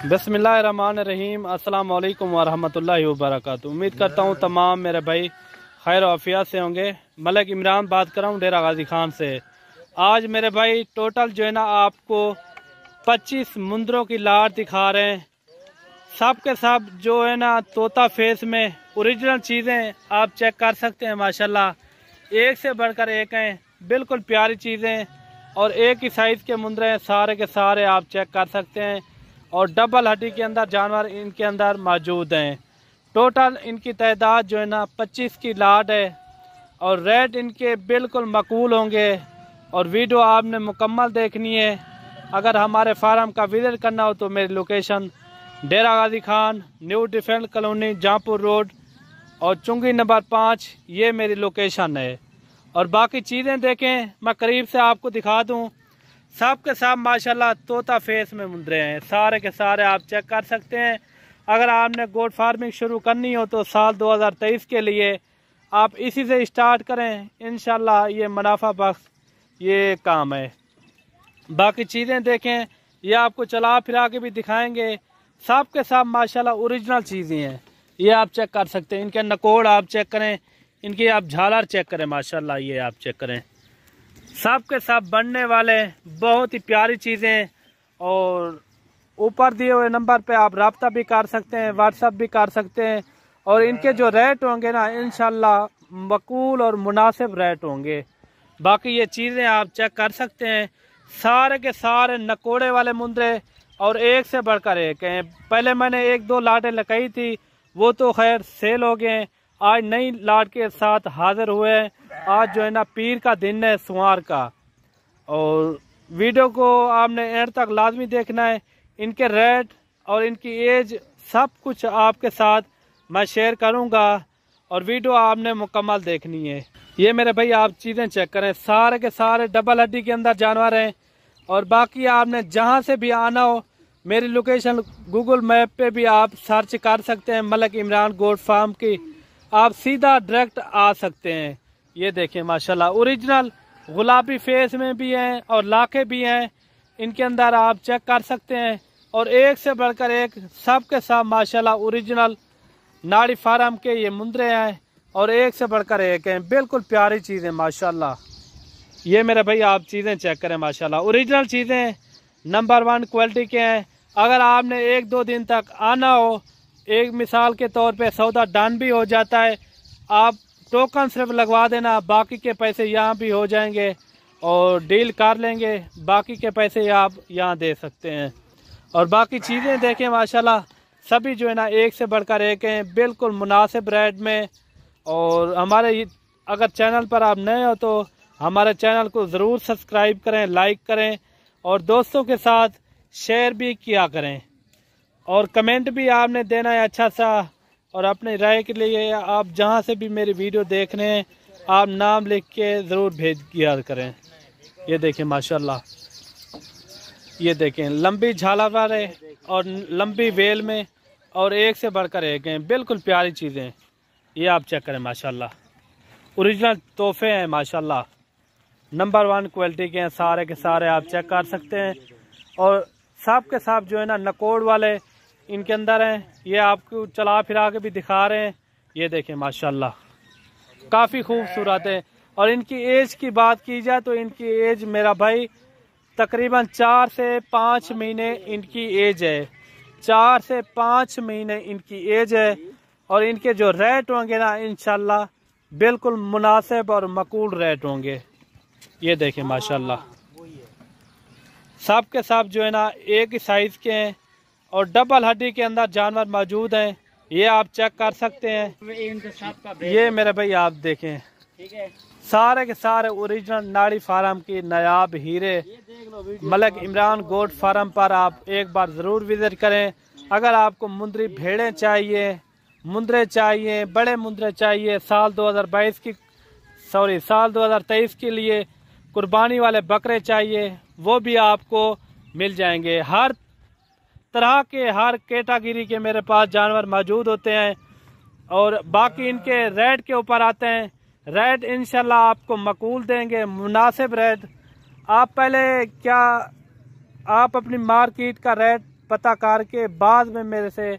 बिस्मिल्लाहिर्रहमानिर्रहीम। अस्सलाम वालेकुम वरहमतुल्लाहि वबरकातुहू। उम्मीद करता हूँ तमाम मेरे भाई खैर आफियत से होंगे। मलिक इमरान बात कर रहा हूँ डेरा गाजी खान से। आज मेरे भाई टोटल जो है ना आपको 25 मुंदरों की लाट दिखा रहे हैं। सब के सब जो है ना तोता फेस में ओरिजिनल चीज़ें आप चेक कर सकते हैं। माशाल्लाह एक से बढ़कर एक हैं, बिल्कुल प्यारी चीज़ें और एक ही साइज़ के मुंदरे हैं। सारे के सारे आप चेक कर सकते हैं और डबल हड्डी के अंदर जानवर इनके अंदर मौजूद हैं। टोटल इनकी तादाद जो है ना 25 की लाट है और रेट इनके बिल्कुल मकबूल होंगे। और वीडियो आपने मुकम्मल देखनी है। अगर हमारे फार्म का विजिट करना हो तो मेरी location Dera Ghazi Khan, new defence colony, Jahanpur road और चुंगी नंबर 5, ये मेरी लोकेशन है। और बाकी चीज़ें देखें, मैं करीब से आपको दिखा दूँ। सब के सब माशाल्लाह तोता फेस में मुंदरे हैं, सारे के सारे आप चेक कर सकते हैं। अगर आपने गोट फार्मिंग शुरू करनी हो तो साल 2023 के लिए आप इसी से स्टार्ट करें। इंशाल्लाह ये मुनाफा बख्श ये काम है। बाकी चीज़ें देखें, ये आपको चला फिरा के भी दिखाएंगे। सब के सब माशाल्लाह ओरिजिनल चीज़ें हैं, ये आप चेक कर सकते हैं। इनके नकोड़ आप चेक करें, इनकी आप झालर चेक करें, माशाल्लाह ये आप चेक करें। सब के सब बनने वाले बहुत ही प्यारी चीज़ें। और ऊपर दिए हुए नंबर पे आप रब्ता भी कर सकते हैं, व्हाट्सअप भी कर सकते हैं। और इनके जो रेट होंगे ना इंशाल्लाह मकबूल और मुनासिब रेट होंगे। बाकी ये चीज़ें आप चेक कर सकते हैं। सारे के सारे नकोड़े वाले मुंदरे और एक से बढ़कर एक हैं। पहले मैंने 1-2 लाटें लगाई थी, वो तो खैर सेल हो गए। आज नई लाट के साथ हाजिर हुए हैं। आज जो है ना पीर का दिन है, सोमवार का। और वीडियो को आपने एंड तक लाजमी देखना है। इनके रेट और इनकी एज सब कुछ आपके साथ मैं शेयर करूंगा और वीडियो आपने मुकम्मल देखनी है। ये मेरे भाई आप चीज़ें चेक करें, सारे के सारे डबल हड्डी के अंदर जानवर हैं। और बाकी आपने जहां से भी आना हो, मेरी लोकेशन गूगल मैप पे भी आप सर्च कर सकते हैं, मलिक इमरान गोट फार्म की। आप सीधा डायरेक्ट आ सकते हैं। ये देखें माशाल्लाह ओरिजिनल गुलाबी फेस में भी हैं और लाखे भी हैं इनके अंदर, आप चेक कर सकते हैं। और एक से बढ़कर एक सब के सब माशाल्लाह ओरिजिनल नाड़ी फार्म के ये मुंदरे हैं और एक से बढ़कर एक हैं, बिल्कुल प्यारी चीज़ें माशाल्लाह। ये मेरे भाई आप चीज़ें चेक करें, माशाल्लाह ओरिजिनल चीज़ें नंबर 1 क्वालिटी के हैं। अगर आपने 1-2 दिन तक आना हो, एक मिसाल के तौर पे सौदा डन भी हो जाता है। आप टोकन सिर्फ लगवा देना, बाकी के पैसे यहाँ भी हो जाएंगे और डील कर लेंगे। बाकी के पैसे आप यहाँ दे सकते हैं। और बाकी चीज़ें देखें माशाल्लाह सभी जो है ना एक से बढ़कर एक हैं, बिल्कुल मुनासिब रेट में। और हमारे अगर चैनल पर आप नए हो तो हमारे चैनल को ज़रूर सब्सक्राइब करें, लाइक करें और दोस्तों के साथ शेयर भी किया करें। और कमेंट भी आपने देना है अच्छा सा। और अपनी राय के लिए आप जहां से भी मेरी वीडियो देख रहे हैं, आप नाम लिख के ज़रूर भेज दिया करें। ये देखें माशाल्लाह, ये देखें लंबी झालर वाले और लंबी वेल में और एक से बढ़कर एक हैं, बिल्कुल प्यारी चीज़ें। ये आप चेक करें माशाल्लाह ओरिजिनल तोहफे हैं, माशाल्लाह नंबर 1 क्वालिटी के हैं। सारे के सारे आप चेक कर सकते हैं। और सब के सब जो है ना नकोड़ वाले इनके अंदर हैं, ये आपको चला फिरा के भी दिखा रहे हैं। ये देखें माशाल्लाह काफ़ी खूबसूरत है। और इनकी एज की बात की जाए तो इनकी एज मेरा भाई तकरीबन 4 से 5 महीने इनकी एज है। 4 से 5 महीने इनकी एज है। और इनके जो रेट होंगे ना इंशाल्लाह बिल्कुल मुनासिब और मकबूल रेट होंगे। ये देखें माशाल्लाह सब के सब जो है ना एक ही साइज़ के हैं और डबल हड्डी के अंदर जानवर मौजूद हैं। ये आप चेक कर सकते हैं। ये मेरे भाई आप देखें, सारे के सारे ओरिजिनल नाड़ी फार्म की नायाब हीरे मलिक इमरान गोट फार्म पर आप एक बार ज़रूर विज़िट करें। अगर आपको मुंदरी भेड़ें चाहिए, मुंदरे चाहिए, बड़े मुंदरे चाहिए, साल 2023 के लिए कुर्बानी वाले बकरे चाहिए, वो भी आपको मिल जाएंगे। हर तरह के हर कैटेगरी के मेरे पास जानवर मौजूद होते हैं। और बाकी इनके रेट के ऊपर आते हैं। रेट इंशाल्लाह आपको मकबूल देंगे, मुनासिब रेट। आप पहले क्या आप अपनी मार्केट का रेट पता करके बाद में मेरे से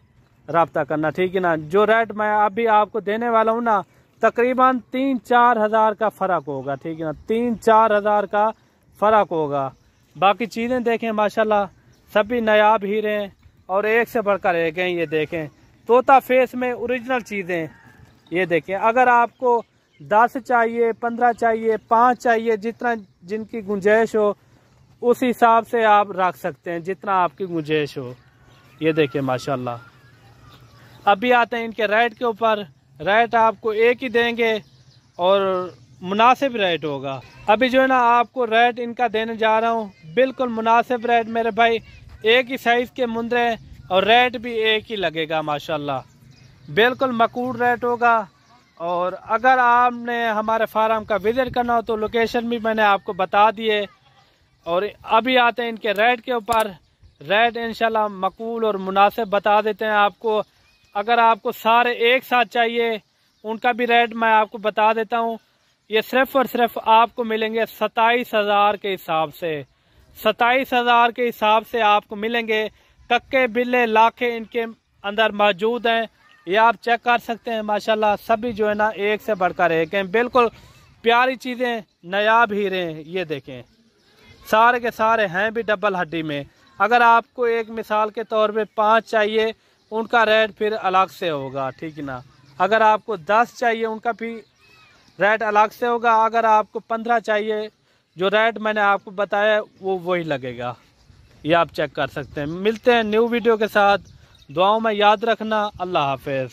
रब्ता करना, ठीक है ना। जो रेट मैं अभी आपको देने वाला हूँ ना, तकरीबन 3-4 हज़ार का फ़र्क होगा, ठीक है ना। 3-4 हज़ार का फ़र्क होगा। बाकी चीज़ें देखें माशाल्लाह सभी नायाब हीरे हैं और एक से बढ़कर एक हैं। ये देखें तोता फेस में ओरिजिनल चीज़ें, ये देखें। अगर आपको 10 चाहिए, 15 चाहिए, 5 चाहिए, जितना जिनकी गुंजाइश हो उस हिसाब से आप रख सकते हैं, जितना आपकी गुंजाइश हो। ये देखें माशाल्लाह। अभी आते हैं इनके रेट के ऊपर। रेट आपको एक ही देंगे और मुनासिब रेट होगा। अभी जो है ना आपको रेट इनका देने जा रहा हूँ, बिल्कुल मुनासिब रेट मेरे भाई। एक ही साइज़ के मुंदरे और रेट भी एक ही लगेगा माशाल्लाह, बिल्कुल मकबूल रेट होगा। और अगर आपने हमारे फार्म का विजिट करना हो तो लोकेशन भी मैंने आपको बता दिए। और अभी आते हैं इनके रेट के ऊपर। रेट इंशाल्लाह मकबूल और मुनासिब बता देते हैं आपको। अगर आपको सारे एक साथ चाहिए उनका भी रेट मैं आपको बता देता हूँ। ये सिर्फ और सिर्फ आपको मिलेंगे 27,000 के हिसाब से। 27,000 के हिसाब से आपको मिलेंगे। कक्के बिल्ले लाखे इनके अंदर मौजूद हैं, ये आप चेक कर सकते हैं माशाल्लाह। सभी जो है ना एक से बढ़कर एक हैं, बिल्कुल प्यारी चीज़ें, नायाब हीरे हैं। ये देखें सारे के सारे हैं भी डबल हड्डी में। अगर आपको एक मिसाल के तौर पे 5 चाहिए उनका रेट फिर अलग से होगा, ठीक है ना। अगर आपको 10 चाहिए उनका भी रेट अलग से होगा। अगर आपको 15 चाहिए, जो रेट मैंने आपको बताया वो वही लगेगा। ये आप चेक कर सकते हैं। मिलते हैं न्यू वीडियो के साथ। दुआओं में याद रखना। अल्लाह हाफिज़।